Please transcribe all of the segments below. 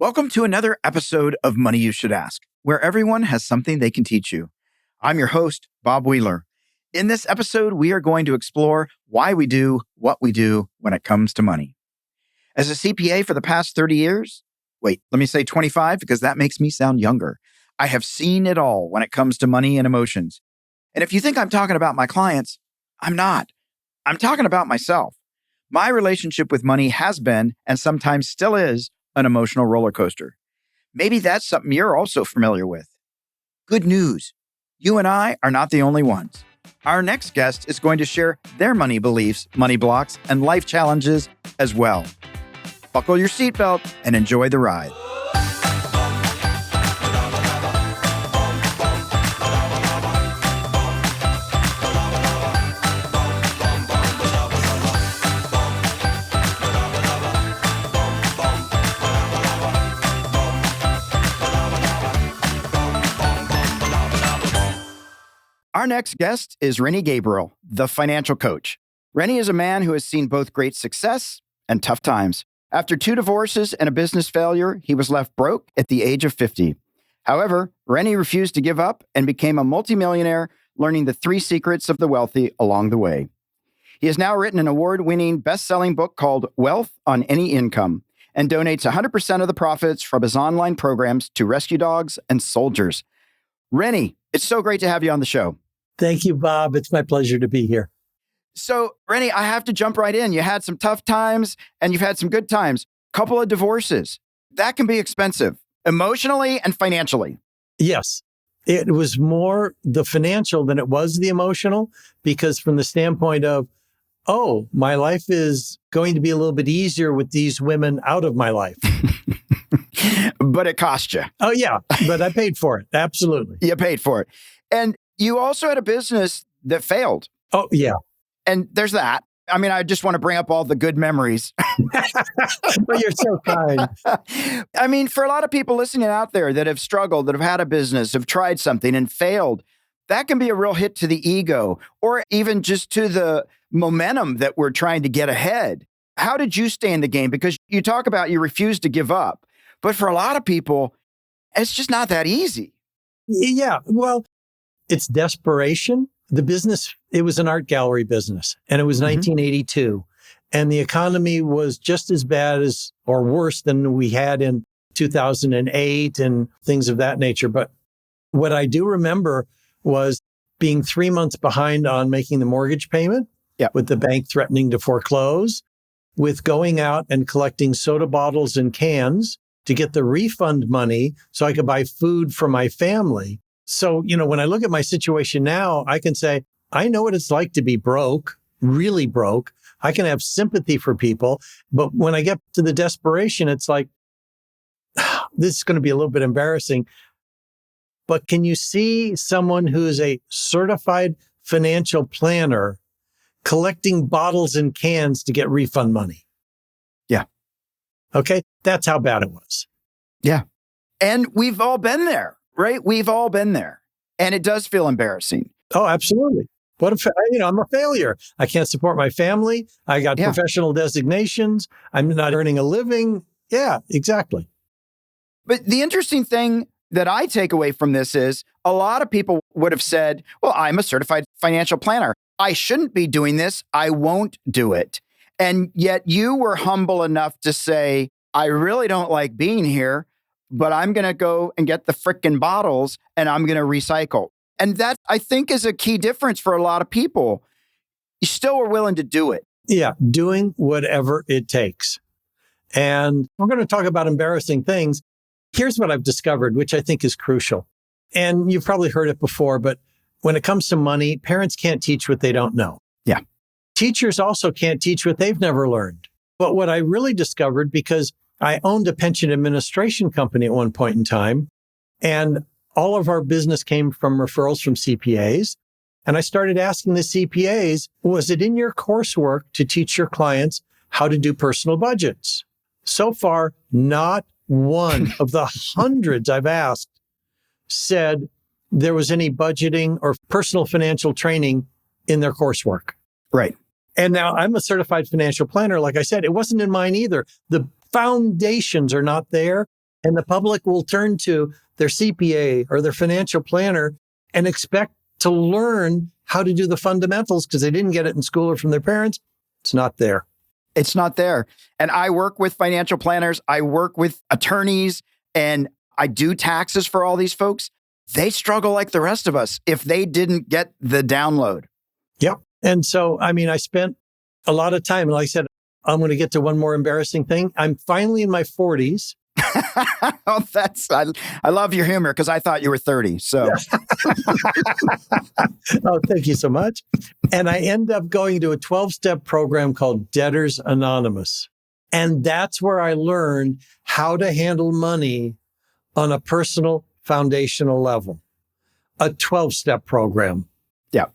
Welcome to another episode of Money You Should Ask, where everyone has something they can teach you. I'm your host, Bob Wheeler. In this episode, we are going to explore why we do what we do when it comes to money. As a CPA for the past 30 years, let me say 25 because that makes me sound younger. I have seen it all when it comes to money and emotions. And if you think I'm talking about my clients, I'm not. I'm talking about myself. My relationship with money has been, and sometimes still is, an emotional roller coaster. Maybe that's something you're also familiar with. Good news. You and I are not the only ones. Our next guest is going to share their money beliefs, money blocks, and life challenges as well. Buckle your seatbelt and enjoy the ride. Our next guest is Rennie Gabriel, the financial coach. Rennie is a man who has seen both great success and tough times. After 2 divorces and a business failure, he was left broke at the age of 50. However, Rennie refused to give up and became a multimillionaire, learning the 3 secrets of the wealthy along the way. He has now written an award-winning best-selling book called Wealth on Any Income and donates 100% of the profits from his online programs to rescue dogs and soldiers. Rennie, it's so great to have you on the show. Thank you, Bob. It's my pleasure to be here. So, Rennie, I have to jump right in. You had some tough times and you've had some good times. Couple of divorces. That can be expensive, emotionally and financially. Yes. It was more the financial than it was the emotional, because from the standpoint of, oh, my life is going to be a little bit easier with these women out of my life. But it cost you. Oh, yeah. But I paid for it. Absolutely. You paid for it. And you also had a business that failed. Oh, yeah. And there's that. I mean, I just want to bring up all the good memories. Well, you're so kind. I mean, for a lot of people listening out there that have struggled, that have had a business, have tried something and failed, that can be a real hit to the ego or even just to the momentum that we're trying to get ahead. How did you stay in the game? Because you talk about you refuse to give up. But for a lot of people, it's just not that easy. Yeah. Well, it's desperation. The business, it was an art gallery business, and it was 1982. And the economy was just as bad as or worse than we had in 2008 and things of that nature. But what I do remember was being 3 months behind on making the mortgage payment, with the bank threatening to foreclose, with going out and collecting soda bottles and cans to get the refund money so I could buy food for my family. So, when I look at my situation now, I can say, I know what it's like to be broke, really broke. I can have sympathy for people. But when I get to the desperation, it's like, this is going to be a little bit embarrassing. But can you see someone who is a certified financial planner collecting bottles and cans to get refund money? Yeah. Okay. That's how bad it was. Yeah. And we've all been there, right? We've all been there. And it does feel embarrassing. Oh, absolutely. I'm a failure. I can't support my family. I got professional designations. I'm not earning a living. Yeah, exactly. But the interesting thing that I take away from this is a lot of people would have said, well, I'm a certified financial planner. I shouldn't be doing this. I won't do it. And yet you were humble enough to say, I really don't like being here, but I'm going to go and get the frickin' bottles and I'm going to recycle. And that, I think, is a key difference for a lot of people. You still are willing to do it. Yeah, doing whatever it takes. And we're going to talk about embarrassing things. Here's what I've discovered, which I think is crucial. And you've probably heard it before, but when it comes to money, parents can't teach what they don't know. Yeah. Teachers also can't teach what they've never learned. But what I really discovered, because I owned a pension administration company at one point in time, and all of our business came from referrals from CPAs. And I started asking the CPAs, was it in your coursework to teach your clients how to do personal budgets? So far, not one of the hundreds I've asked said there was any budgeting or personal financial training in their coursework. Right. And now I'm a certified financial planner. Like I said, it wasn't in mine either. The foundations are not there. And the public will turn to their CPA or their financial planner and expect to learn how to do the fundamentals because they didn't get it in school or from their parents. It's not there. It's not there. And I work with financial planners. I work with attorneys, and I do taxes for all these folks. They struggle like the rest of us if they didn't get the download. Yep. And so, I spent a lot of time. And like I said, I'm going to get to one more embarrassing thing. I'm finally in my 40s. Oh, I love your humor because I thought you were 30. So, oh, thank you so much. And I end up going to a 12-step program called Debtors Anonymous. And that's where I learned how to handle money on a personal foundational level. A 12-step program. Yeah.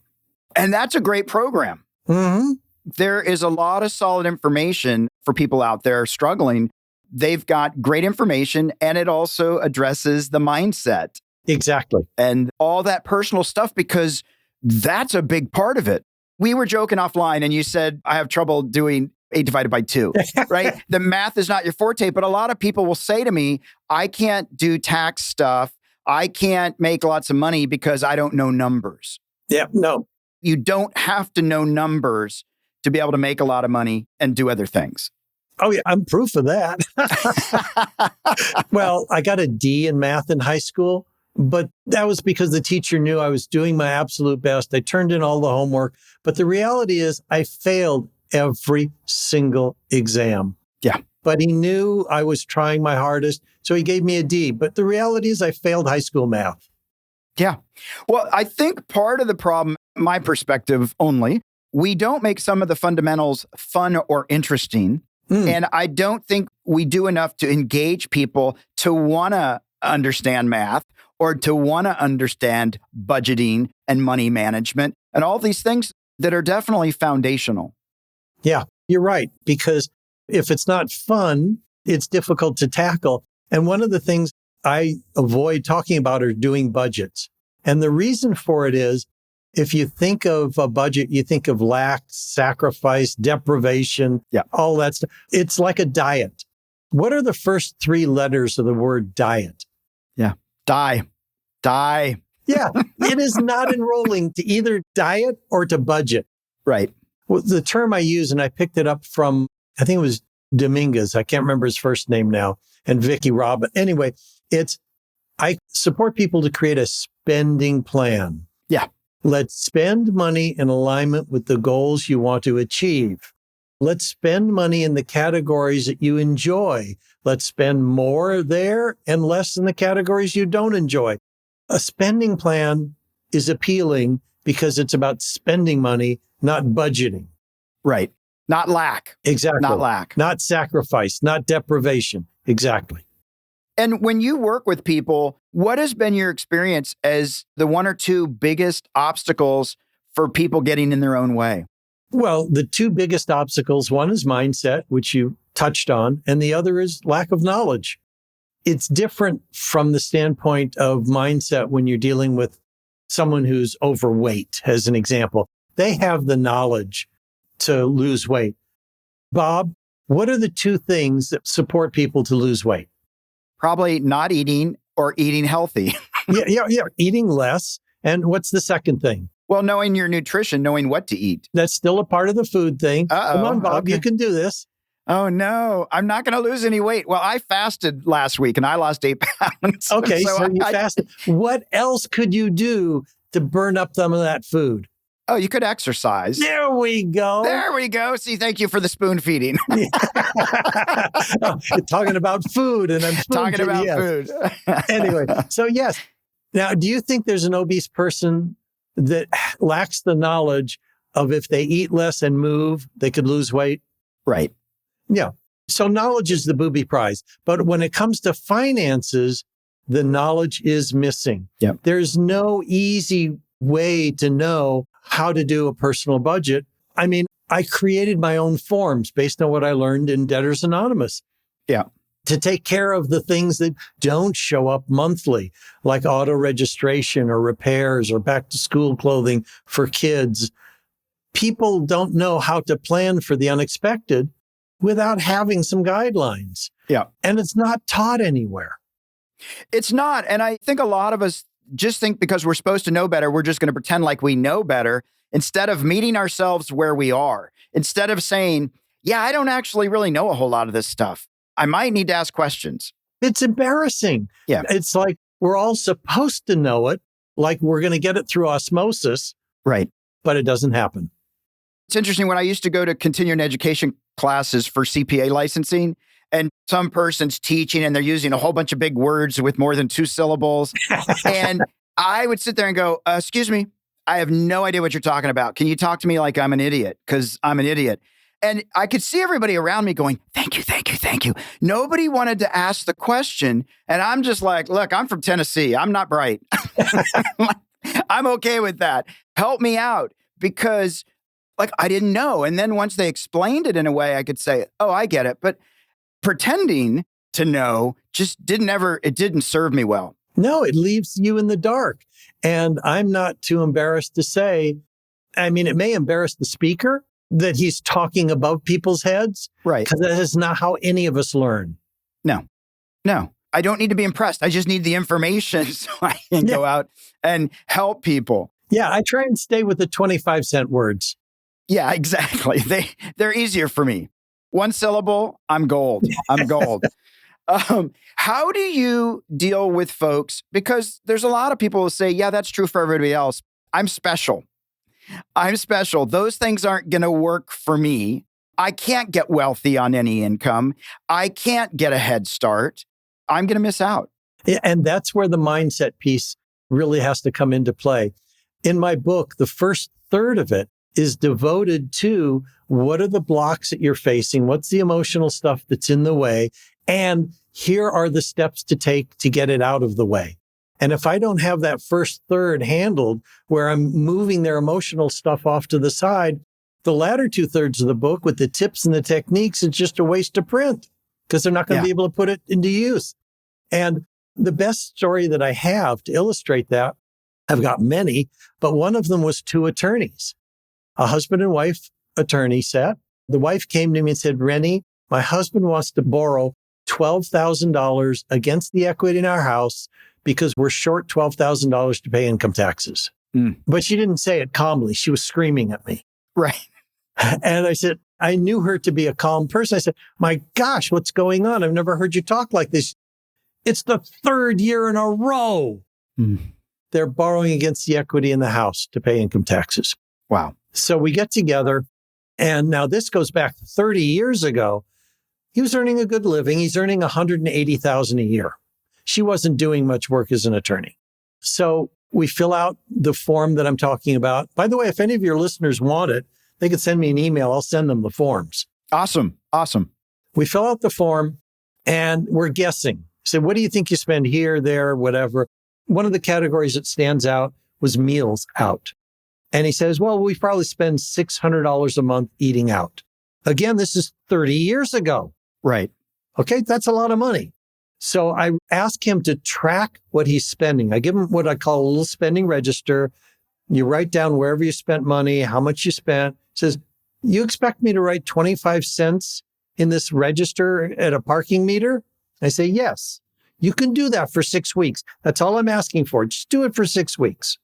And that's a great program. Mm-hmm. There is a lot of solid information for people out there struggling. They've got great information, and it also addresses the mindset. Exactly. And all that personal stuff, because that's a big part of it. We were joking offline, and you said, I have trouble doing 8 divided by 2, right? The math is not your forte, but a lot of people will say to me, I can't do tax stuff. I can't make lots of money because I don't know numbers. Yeah, no. You don't have to know numbers to be able to make a lot of money and do other things. Oh, yeah, I'm proof of that. Well, I got a D in math in high school, but that was because the teacher knew I was doing my absolute best. I turned in all the homework. But the reality is I failed every single exam. Yeah. But he knew I was trying my hardest, so he gave me a D. But the reality is I failed high school math. Yeah. Well, I think part of the problem, my perspective only, we don't make some of the fundamentals fun or interesting. And I don't think we do enough to engage people to want to understand math or to want to understand budgeting and money management and all these things that are definitely foundational. Yeah, you're right. Because if it's not fun, it's difficult to tackle. And one of the things I avoid talking about are doing budgets. And the reason for it is, if you think of a budget, you think of lack, sacrifice, deprivation, all that stuff. It's like a diet. What are the first 3 letters of the word diet? Yeah. Die. Yeah. It is not enrolling to either diet or to budget. Right. Well, the term I use, and I picked it up from, I think it was Dominguez. I can't remember his first name now. And Vicky Robin. Anyway, I support people to create a spending plan. Yeah. Let's spend money in alignment with the goals you want to achieve. Let's spend money in the categories that you enjoy. Let's spend more there and less in the categories you don't enjoy. A spending plan is appealing because it's about spending money, not budgeting. Right. Not lack. Exactly. Not lack. Not sacrifice, not deprivation. Exactly. And when you work with people, what has been your experience as the 1 or 2 biggest obstacles for people getting in their own way? Well, the 2 biggest obstacles, one is mindset, which you touched on, and the other is lack of knowledge. It's different from the standpoint of mindset when you're dealing with someone who's overweight, as an example. They have the knowledge to lose weight. Bob, what are the 2 things that support people to lose weight? Probably not eating or eating healthy. Yeah. Eating less. And what's the second thing? Well, knowing your nutrition, knowing what to eat. That's still a part of the food thing. Come on, Bob, okay. You can do this. Oh, no, I'm not going to lose any weight. Well, I fasted last week and I lost 8 pounds. Okay, so you fasted. What else could you do to burn up some of that food? Oh, you could exercise. There we go. See, thank you for the spoon feeding. Talking about food and I'm talking about food. Anyway, so yes. Now, do you think there's an obese person that lacks the knowledge of if they eat less and move, they could lose weight? Right. Yeah. So knowledge is the booby prize. But when it comes to finances, the knowledge is missing. Yep. There's no easy way to know how to do a personal budget. I mean, I created my own forms based on what I learned in Debtors Anonymous. Yeah. To take care of the things that don't show up monthly, like auto registration or repairs or back to school clothing for kids. People don't know how to plan for the unexpected. without having some guidelines. Yeah. And it's not taught anywhere. It's not. And I think a lot of us just think because we're supposed to know better, we're just going to pretend like we know better instead of meeting ourselves where we are. Instead of saying, yeah, I don't actually really know a whole lot of this stuff. I might need to ask questions. It's embarrassing. Yeah. It's like we're all supposed to know it, like we're going to get it through osmosis. Right. But it doesn't happen. It's interesting. When I used to go to continuing education classes for CPA licensing, and some person's teaching and they're using a whole bunch of big words with more than 2 syllables. And I would sit there and go, excuse me, I have no idea what you're talking about. Can you talk to me like I'm an idiot? Because I'm an idiot. And I could see everybody around me going, thank you, thank you, thank you. Nobody wanted to ask the question. And I'm just like, look, I'm from Tennessee. I'm not bright. I'm okay with that. Help me out. Because like I didn't know. And then once they explained it in a way, I could say, oh, I get it. But pretending to know just didn't serve me well. No, it leaves you in the dark. And I'm not too embarrassed to say, I mean, it may embarrass the speaker that he's talking above people's heads. Right. Because that is not how any of us learn. No. I don't need to be impressed. I just need the information so I can go out and help people. Yeah, I try and stay with the 25-cent words. Yeah, exactly. They're easier for me. 1 syllable, I'm gold. I'm gold. How do you deal with folks? Because there's a lot of people who say, yeah, that's true for everybody else. I'm special. Those things aren't going to work for me. I can't get wealthy on any income. I can't get a head start. I'm going to miss out. Yeah, and that's where the mindset piece really has to come into play. In my book, the first third of it is devoted to what are the blocks that you're facing? What's the emotional stuff that's in the way? And here are the steps to take to get it out of the way. And if I don't have that first third handled, where I'm moving their emotional stuff off to the side, the latter 2/3 of the book with the tips and the techniques is just a waste to print because they're not going to be able to put it into use. And the best story that I have to illustrate that, I've got many, but one of them was 2 attorneys. A husband and wife attorney set. The wife came to me and said, Rennie, my husband wants to borrow $12,000 against the equity in our house because we're short $12,000 to pay income taxes. But she didn't say it calmly. She was screaming at me. Right. And I said, I knew her to be a calm person. I said, my gosh, what's going on? I've never heard you talk like this. It's the 3rd year in a row. They're borrowing against the equity in the house to pay income taxes. Wow. So we get together, and now this goes back 30 years ago. He was earning a good living. He's earning $180,000 a year. She wasn't doing much work as an attorney. So we fill out the form that I'm talking about. By the way, if any of your listeners want it, they can send me an email. I'll send them the forms. Awesome. We fill out the form, and we're guessing. So what do you think you spend here, there, whatever? One of the categories that stands out was meals out. And he says, well, we probably spend $600 a month eating out. Again, this is 30 years ago. Right. Okay, that's a lot of money. So I ask him to track what he's spending. I give him what I call a little spending register. You write down wherever you spent money, how much you spent. He says, you expect me to write 25 cents in this register at a parking meter? I say, yes. You can do that for 6 weeks. That's all I'm asking for. Just do it for 6 weeks.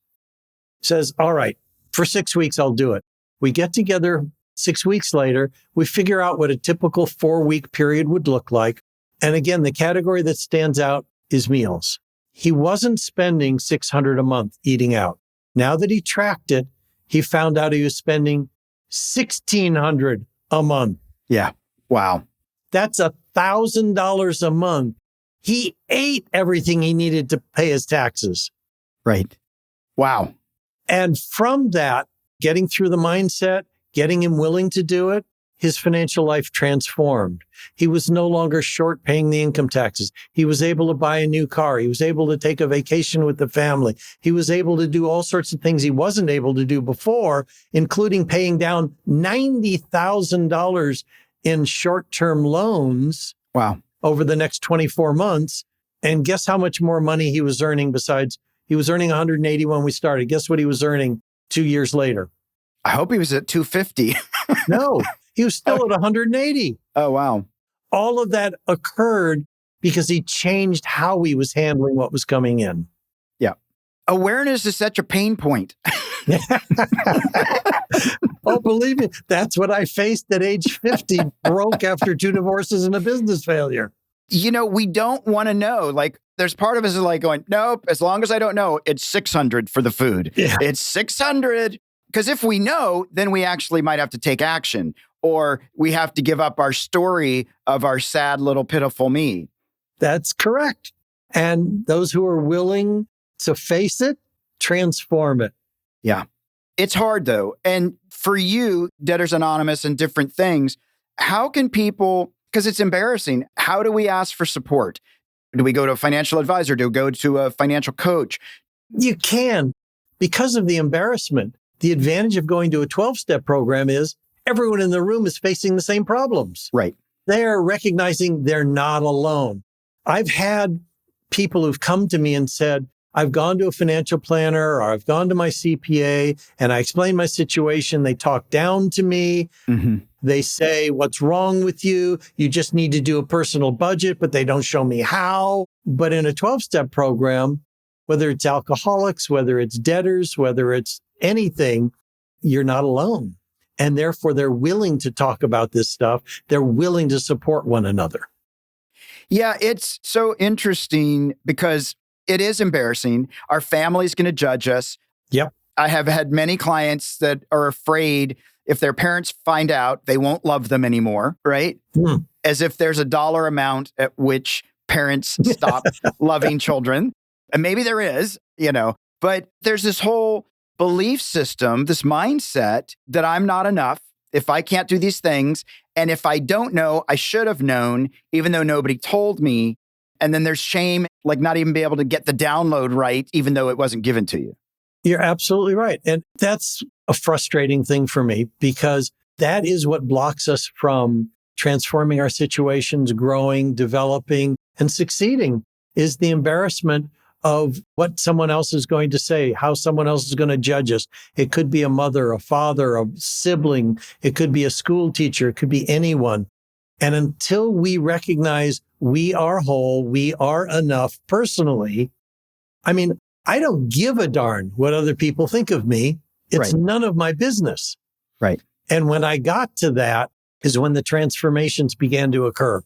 He says, all right, for 6 weeks, I'll do it. We get together 6 weeks later. We figure out what a typical 4-week period would look like. And again, the category that stands out is meals. He wasn't spending $600 a month eating out. Now that he tracked it, he found out he was spending $1,600 a month. Yeah. Wow. That's $1,000 a month. He ate everything he needed to pay his taxes. Right. Wow. And from that, getting through the mindset, getting him willing to do it, his financial life transformed. He was no longer short paying the income taxes. He was able to buy a new car. He was able to take a vacation with the family. He was able to do all sorts of things he wasn't able to do before, including paying down $90,000 in short-term loans. Wow. Over the next 24 months. And guess how much more money he was earning besides he was earning 180 when we started. Guess what he was earning 2 years later? I hope he was at 250. No, He was still at 180. Oh, wow. All of that occurred because he changed how he was handling what was coming in. Yeah. Awareness is such a pain point. Oh, believe me, that's what I faced at age 50, broke after 2 divorces and a business failure. We don't want to know. Like, there's part of us is like going, nope, as long as I don't know, it's 600 for the food. Yeah. It's 600. Because if we know, then we actually might have to take action, or we have to give up our story of our sad little pitiful me. That's correct. And those who are willing to face it, transform it. Yeah. It's hard though. And for you, Debtors Anonymous and different things, how can people, because it's embarrassing, how do we ask for support? Do we go to a financial advisor? Do we go to a financial coach? You can. Because of the embarrassment, the advantage of going to a 12-step program is everyone in the room is facing the same problems. Right. They're recognizing they're not alone. I've had people who've come to me and said, I've gone to a financial planner or I've gone to my CPA and I explain my situation. They talk down to me. Mm-hmm. They say, what's wrong with you? You just need to do a personal budget, but they don't show me how. But in a 12-step program, whether it's alcoholics, whether it's debtors, whether it's anything, you're not alone. And therefore, they're willing to talk about this stuff. They're willing to support one another. Yeah, it's so interesting because it is embarrassing. Our family's going to judge us. Yep. I have had many clients that are afraid if their parents find out, they won't love them anymore, right? As if there's a dollar amount at which parents stop loving children. And maybe there is, but there's this whole belief system, this mindset that I'm not enough if I can't do these things. And if I don't know, I should have known, even though nobody told me. And then there's shame, like not even be able to get the download right, even though it wasn't given to you. You're absolutely right. And that's a frustrating thing for me because that is what blocks us from transforming our situations, growing, developing, and succeeding is the embarrassment of what someone else is going to say, how someone else is going to judge us. It could be a mother, a father, a sibling. It could be a school teacher. It could be anyone. And until we recognize we are whole, we are enough personally, I don't give a darn what other people think of me. It's none of my business. Right. And when I got to that is when the transformations began to occur.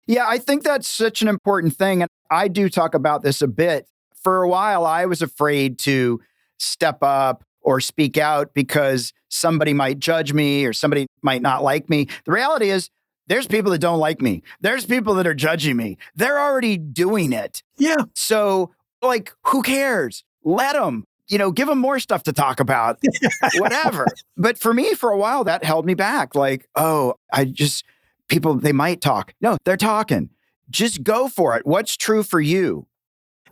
Yeah, I think that's such an important thing. And I do talk about this a bit. For a while, I was afraid to step up or speak out because somebody might judge me or somebody might not like me. The reality is there's people that don't like me. There's people that are judging me. They're already doing it. Yeah. So who cares? Let them, give them more stuff to talk about, whatever. But for me, for a while, that held me back. People, they might talk. No, they're talking. Just go for it. What's true for you?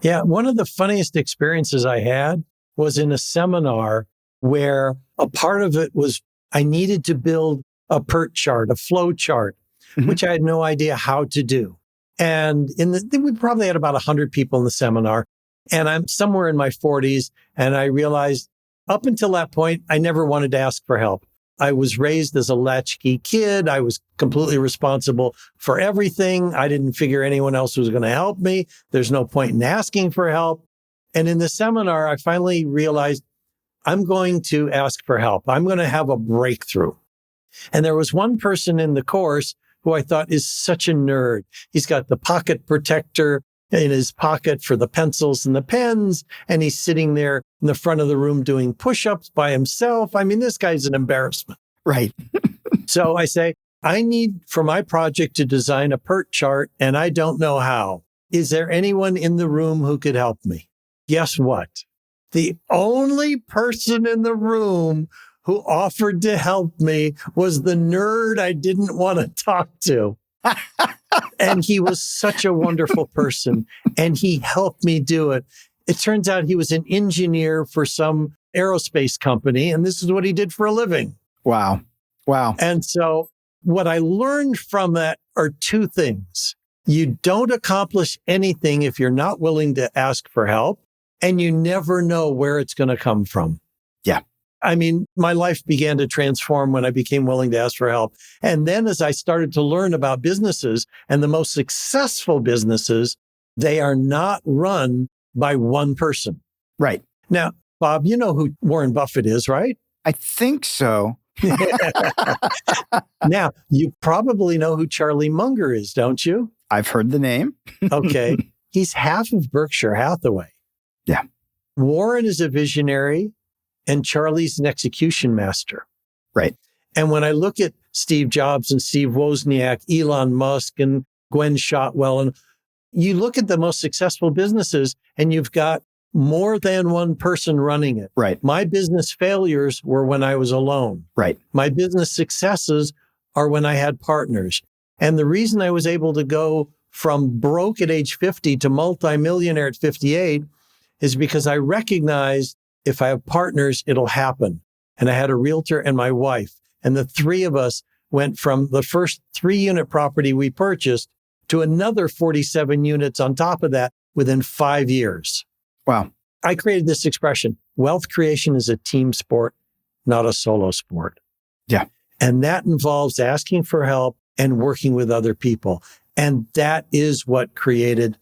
Yeah. One of the funniest experiences I had was in a seminar where a part of it was I needed to build a PERT chart, a flow chart, which I had no idea how to do. And we probably had about 100 people in the seminar. And I'm somewhere in my 40s. And I realized up until that point, I never wanted to ask for help. I was raised as a latchkey kid. I was completely responsible for everything. I didn't figure anyone else was going to help me. There's no point in asking for help. And in the seminar, I finally realized I'm going to ask for help. I'm going to have a breakthrough. And there was one person in the course who I thought is such a nerd. He's got the pocket protector in his pocket for the pencils and the pens. And he's sitting there in the front of the room doing push-ups by himself. This guy's an embarrassment. Right. So I say, I need for my project to design a PERT chart and I don't know how. Is there anyone in the room who could help me? Guess what? The only person in the room who offered to help me was the nerd I didn't want to talk to. And he was such a wonderful person. And he helped me do it. It turns out he was an engineer for some aerospace company. And this is what he did for a living. Wow. And so what I learned from that are two things. You don't accomplish anything if you're not willing to ask for help. And you never know where it's going to come from. Yeah. I mean, my life began to transform when I became willing to ask for help. And then as I started to learn about businesses and the most successful businesses, they are not run by one person. Right. Now, Bob, you know who Warren Buffett is, right? I think so. Now, you probably know who Charlie Munger is, don't you? I've heard the name. Okay. He's half of Berkshire Hathaway. Yeah. Warren is a visionary and Charlie's an execution master. Right. And when I look at Steve Jobs and Steve Wozniak, Elon Musk and Gwen Shotwell, and you look at the most successful businesses and you've got more than one person running it. Right. My business failures were when I was alone. Right. My business successes are when I had partners. And the reason I was able to go from broke at age 50 to multimillionaire at 58 is because I recognized if I have partners, it'll happen. And I had a realtor and my wife. And the three of us went from the first 3-unit property we purchased to another 47 units on top of that within 5 years. Wow. I created this expression, wealth creation is a team sport, not a solo sport. Yeah. And that involves asking for help and working with other people. And that is what created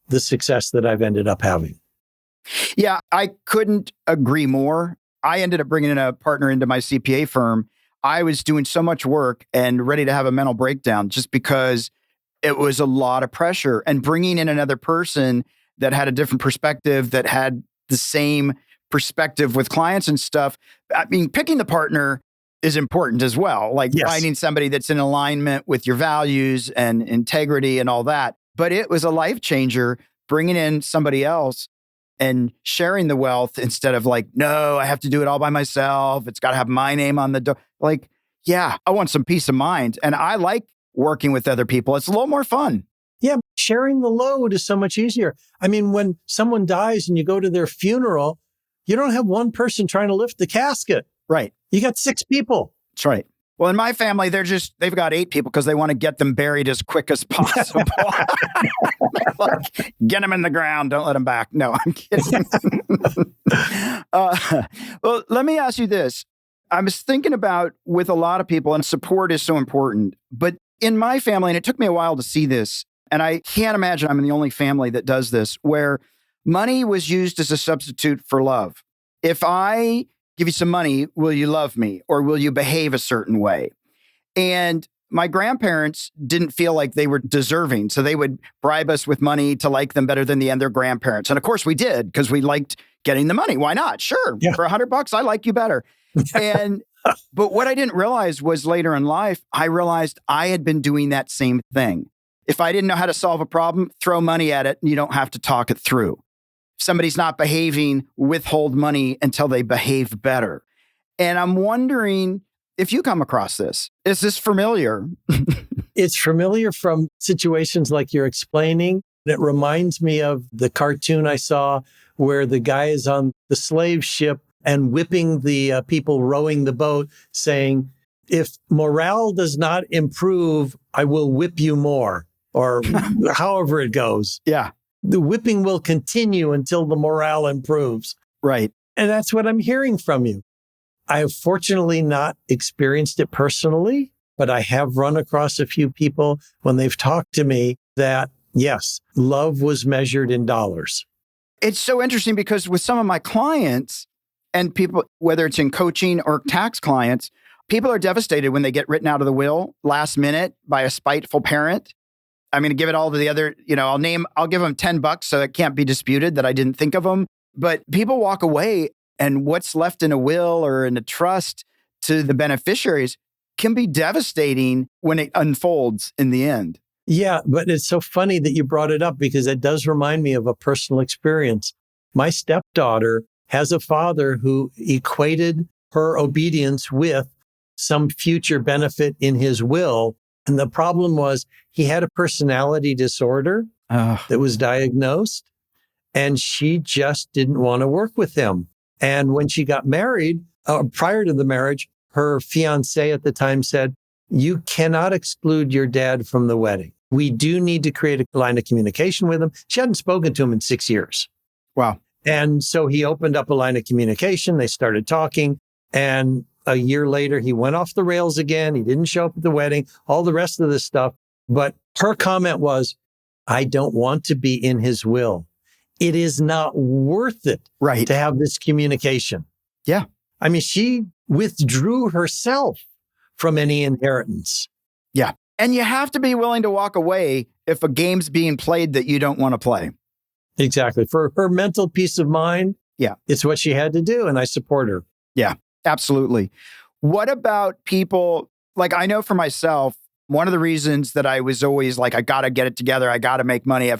the success that I've ended up having. Yeah, I couldn't agree more. I ended up bringing in a partner into my CPA firm. I was doing so much work and ready to have a mental breakdown just because it was a lot of pressure. And bringing in another person that had a different perspective, that had the same perspective with clients and stuff. I mean, picking the partner is important as well. Like finding somebody that's in alignment with your values and integrity and all that. But it was a life changer bringing in somebody else and sharing the wealth instead of like, no, I have to do it all by myself. It's got to have my name on the door. Like, yeah, I want some peace of mind. And I like working with other people. It's a little more fun. Yeah, sharing the load is so much easier. I mean, when someone dies and you go to their funeral, you don't have one person trying to lift the casket. Right. You got 6 people. That's right. Well, in my family, they've got 8 people because they want to get them buried as quick as possible. Like, get them in the ground. Don't let them back. No, I'm kidding. Well, let me ask you this. I was thinking about with a lot of people, and support is so important, but in my family, and it took me a while to see this, and I can't imagine I'm the only family that does this, where money was used as a substitute for love. If I give you some money, will you love me? Or will you behave a certain way? And my grandparents didn't feel like they were deserving. So they would bribe us with money to like them better than the other grandparents. And of course we did, because we liked getting the money. Why not? Sure. Yeah. For $100, I like you better. But what I didn't realize was later in life, I realized I had been doing that same thing. If I didn't know how to solve a problem, throw money at it and you don't have to talk it through. If somebody's not behaving, withhold money until they behave better. And I'm wondering if you come across this. Is this familiar? It's familiar from situations like you're explaining. It reminds me of the cartoon I saw where the guy is on the slave ship and whipping the people rowing the boat, saying, if morale does not improve, I will whip you more, or however it goes. Yeah. The whipping will continue until the morale improves. Right. And that's what I'm hearing from you. I have fortunately not experienced it personally, but I have run across a few people when they've talked to me that, yes, love was measured in dollars. It's so interesting because with some of my clients and people, whether it's in coaching or tax clients, people are devastated when they get written out of the will last minute by a spiteful parent. I'm going to give it all to the other, I'll give them $10 so it can't be disputed that I didn't think of them. But people walk away and what's left in a will or in a trust to the beneficiaries can be devastating when it unfolds in the end. Yeah, but it's so funny that you brought it up because it does remind me of a personal experience. My stepdaughter has a father who equated her obedience with some future benefit in his will. And the problem was he had a personality disorder that was diagnosed, and she just didn't want to work with him. And when she got married, prior to the marriage, her fiance at the time said, you cannot exclude your dad from the wedding. We do need to create a line of communication with him. She hadn't spoken to him in 6 years. Wow. And so he opened up a line of communication. They started talking. And a year later, he went off the rails again. He didn't show up at the wedding, all the rest of this stuff. But her comment was, I don't want to be in his will. It is not worth it to have this communication. Yeah. I mean, she withdrew herself from any inheritance. Yeah. And you have to be willing to walk away if a game's being played that you don't want to play. Exactly. For her mental peace of mind, it's what she had to do. And I support her. Yeah, absolutely. What about people, like I know for myself, one of the reasons that I was always like, I got to get it together. I got to make money.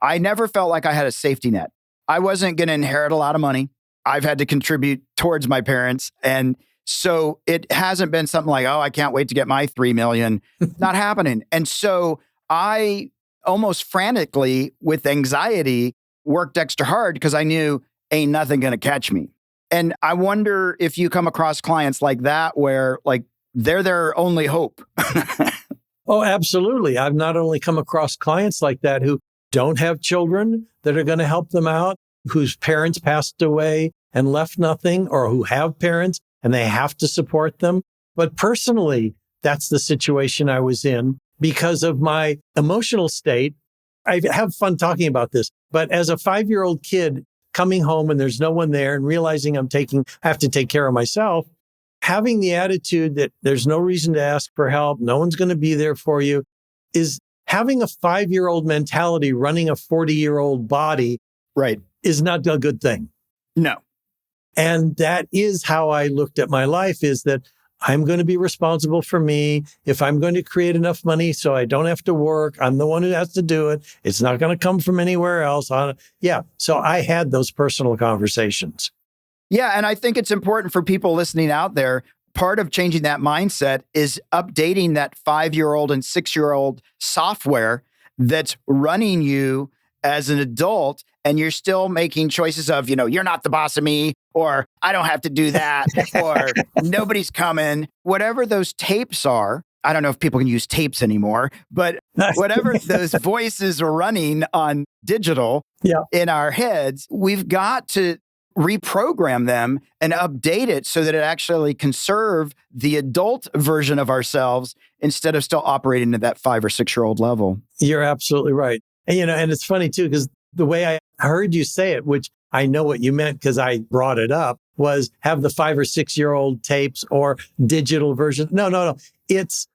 I never felt like I had a safety net. I wasn't going to inherit a lot of money. I've had to contribute towards my parents. And so it hasn't been something like, oh, I can't wait to get my 3 million. Not happening. And so I almost frantically with anxiety worked extra hard because I knew ain't nothing going to catch me. And I wonder if you come across clients like that, where like they're their only hope. Oh, absolutely. I've not only come across clients like that who don't have children that are going to help them out, whose parents passed away and left nothing, or who have parents and they have to support them. But personally, that's the situation I was in because of my emotional state. I have fun talking about this, but as a 5-year-old kid coming home and there's no one there and realizing I have to take care of myself, having the attitude that there's no reason to ask for help, no one's going to be there for you, is having a 5-year-old mentality running a 40-year-old body is not a good thing. No. And that is how I looked at my life, is that I'm going to be responsible for me. If I'm going to create enough money so I don't have to work, I'm the one who has to do it. It's not going to come from anywhere else. So I had those personal conversations. Yeah. And I think it's important for people listening out there. Part of changing that mindset is updating that 5-year-old and 6-year-old software that's running you as an adult. And you're still making choices of, you're not the boss of me, or I don't have to do that, or nobody's coming. Whatever those tapes are, I don't know if people can use tapes anymore, but whatever those voices are running on digital in our heads, we've got to reprogram them and update it so that it actually can serve the adult version of ourselves instead of still operating at that 5 or 6-year-old level. You're absolutely right. And, and it's funny too, because the way I heard you say it, which I know what you meant because I brought it up, was have the 5 or 6-year-old tapes or digital version. No. It's,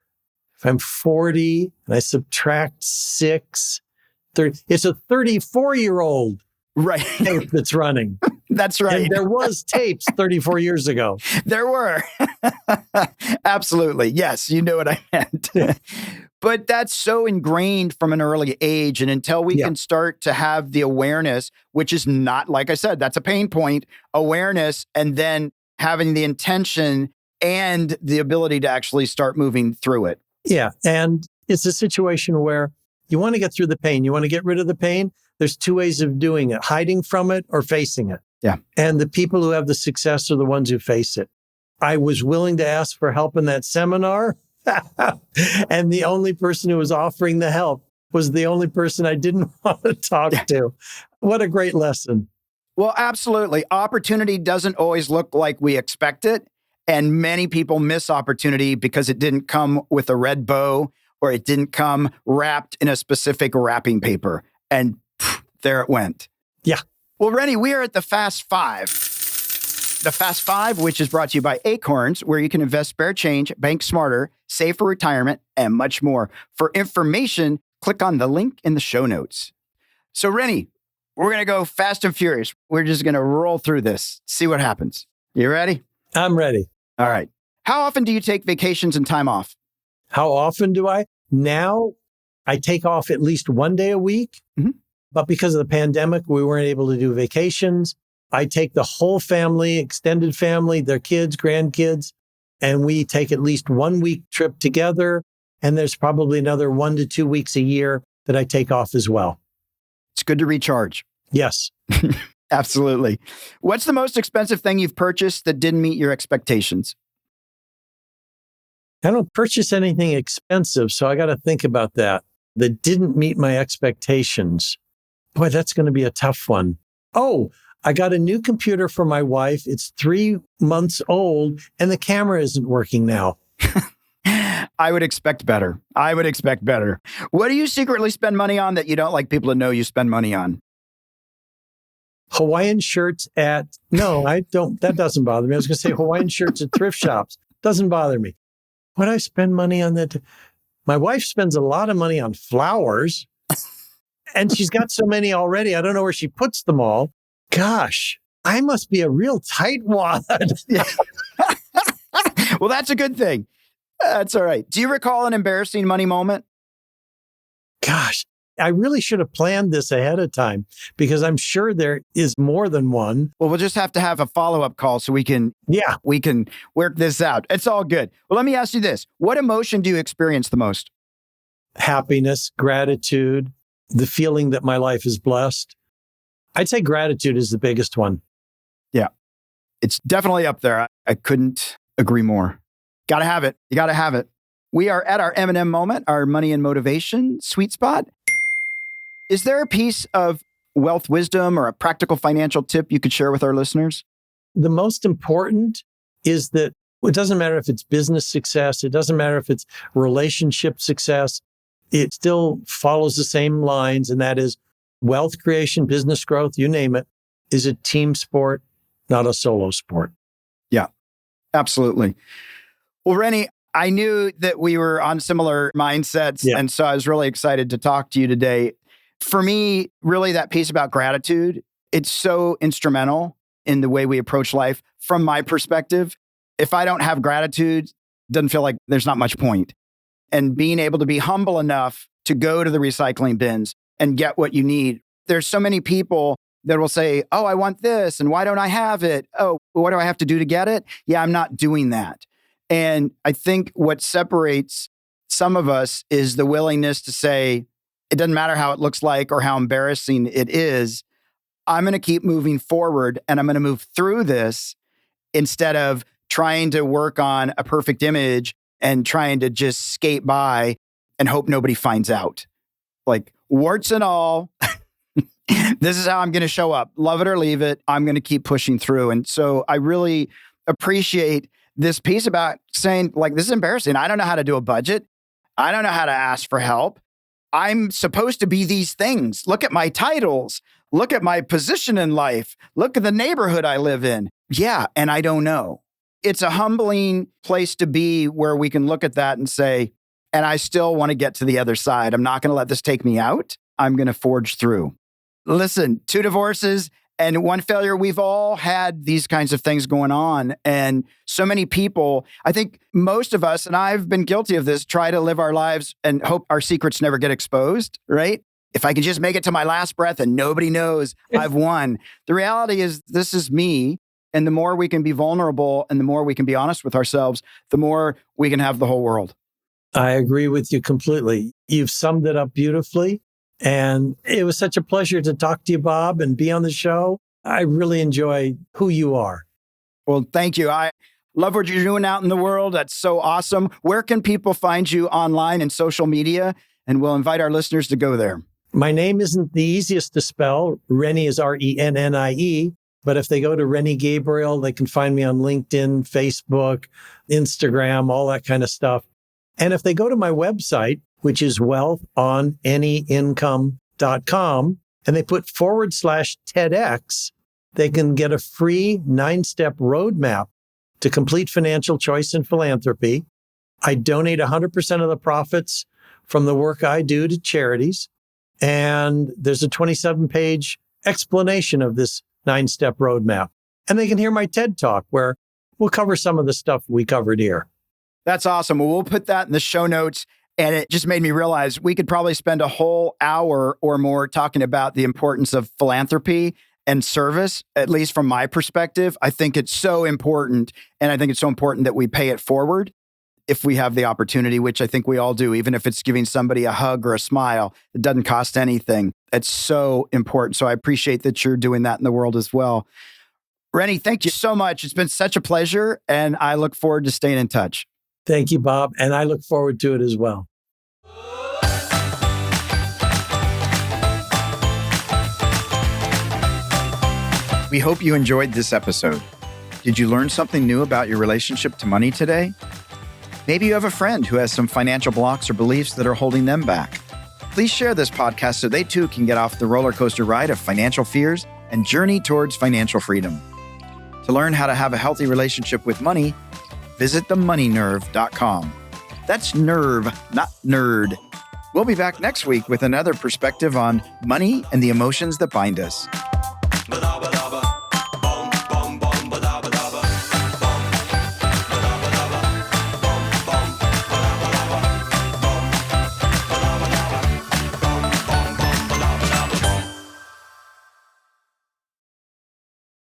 if I'm 40 and I subtract 6, 30, it's a 34-year-old tape that's running. That's right. And there was tapes 34 years ago. There were. Absolutely. Yes, you know what I meant. But that's so ingrained from an early age. And until we can start to have the awareness, which is not, like I said, that's a pain point, awareness, and then having the intention and the ability to actually start moving through it. Yeah. And it's a situation where you want to get through the pain. You want to get rid of the pain. There's 2 ways of doing it: hiding from it or facing it. Yeah. And the people who have the success are the ones who face it. I was willing to ask for help in that seminar. And the only person who was offering the help was the only person I didn't want to talk to. What a great lesson. Well, absolutely. Opportunity doesn't always look like we expect it. And many people miss opportunity because it didn't come with a red bow, or it didn't come wrapped in a specific wrapping paper. And there it went. Yeah. Well, Rennie, we are at the Fast Five. The Fast Five, which is brought to you by Acorns, where you can invest spare change, bank smarter, save for retirement, and much more. For information, click on the link in the show notes. So, Rennie, we're going to go fast and furious. We're just going to roll through this, see what happens. You ready? I'm ready. All right. How often do you take vacations and time off? How often do I? Now, I take off at least 1 day a week. Mm-hmm. But because of the pandemic, we weren't able to do vacations. I take the whole family, extended family, their kids, grandkids, and we take at least 1 week trip together. And there's probably another 1 to 2 weeks a year that I take off as well. It's good to recharge. Yes. Absolutely. What's the most expensive thing you've purchased that didn't meet your expectations? I don't purchase anything expensive, so I got to think about that. That didn't meet my expectations. Boy, that's going to be a tough one. Oh, I got a new computer for my wife. It's 3 months old and the camera isn't working now. I would expect better. What do you secretly spend money on that you don't like people to know you spend money on? Hawaiian shirts no, I don't. That doesn't bother me. I was going to say Hawaiian shirts at thrift shops. Doesn't bother me. What do I spend money on that? My wife spends a lot of money on flowers and she's got so many already. I don't know where she puts them all. Gosh, I must be a real tightwad. Well, that's a good thing. That's all right. Do you recall an embarrassing money moment? Gosh, I really should have planned this ahead of time because I'm sure there is more than one. Well, we'll just have to have a follow-up call so we can work this out. It's all good. Well, let me ask you this. What emotion do you experience the most? Happiness, gratitude, the feeling that my life is blessed. I'd say gratitude is the biggest one. Yeah, it's definitely up there. I couldn't agree more. Got to have it. You got to have it. We are at our M&M moment, our money and motivation sweet spot. Is there a piece of wealth wisdom or a practical financial tip you could share with our listeners? The most important is that it doesn't matter if it's business success. It doesn't matter if it's relationship success. It still follows the same lines. And that is wealth creation, business growth, you name it, is a team sport, not a solo sport. Yeah, absolutely. Well, Rennie, I knew that we were on similar mindsets. Yeah. And so I was really excited to talk to you today. For me, really that piece about gratitude, it's so instrumental in the way we approach life. From my perspective, if I don't have gratitude, it doesn't feel like there's not much point. And being able to be humble enough to go to the recycling bins and get what you need. There's so many people that will say, oh, I want this. And why don't I have it? Oh, what do I have to do to get it? Yeah, I'm not doing that. And I think what separates some of us is the willingness to say, it doesn't matter how it looks like or how embarrassing it is. I'm going to keep moving forward and I'm going to move through this instead of trying to work on a perfect image and trying to just skate by and hope nobody finds out. Like warts and all, this is how I'm going to show up. Love it or leave it. I'm going to keep pushing through. And so I really appreciate this piece about saying, like, this is embarrassing. I don't know how to do a budget. I don't know how to ask for help. I'm supposed to be these things. Look at my titles. Look at my position in life. Look at the neighborhood I live in. Yeah, and I don't know. It's a humbling place to be where we can look at that and say, and I still want to get to the other side. I'm not going to let this take me out. I'm going to forge through. Listen, 2 divorces and 1 failure. We've all had these kinds of things going on. And so many people, I think most of us, and I've been guilty of this, try to live our lives and hope our secrets never get exposed, right? If I can just make it to my last breath and nobody knows I've won. The reality is this is me. And the more we can be vulnerable and the more we can be honest with ourselves, the more we can have the whole world. I agree with you completely. You've summed it up beautifully. And it was such a pleasure to talk to you, Bob, and be on the show. I really enjoy who you are. Well, thank you. I love what you're doing out in the world. That's so awesome. Where can people find you online and social media? And we'll invite our listeners to go there. My name isn't the easiest to spell. Rennie is Rennie. But if they go to Rennie Gabriel, they can find me on LinkedIn, Facebook, Instagram, all that kind of stuff. And if they go to my website, which is wealthonanyincome.com, and they put /TEDx, they can get a free 9-step roadmap to complete financial choice and philanthropy. I donate 100% of the profits from the work I do to charities. And there's a 27-page explanation of this 9-step roadmap. And they can hear my TED Talk where we'll cover some of the stuff we covered here. That's awesome. Well, we'll put that in the show notes. And it just made me realize we could probably spend a whole hour or more talking about the importance of philanthropy and service, at least from my perspective. I think it's so important. And I think it's so important that we pay it forward if we have the opportunity, which I think we all do, even if it's giving somebody a hug or a smile. It doesn't cost anything. It's so important. So I appreciate that you're doing that in the world as well. Rennie, thank you so much. It's been such a pleasure. And I look forward to staying in touch. Thank you, Bob. And I look forward to it as well. We hope you enjoyed this episode. Did you learn something new about your relationship to money today? Maybe you have a friend who has some financial blocks or beliefs that are holding them back. Please share this podcast so they too can get off the roller coaster ride of financial fears and journey towards financial freedom. To learn how to have a healthy relationship with money, visit themoneynerve.com. That's nerve, not nerd. We'll be back next week with another perspective on money and the emotions that bind us.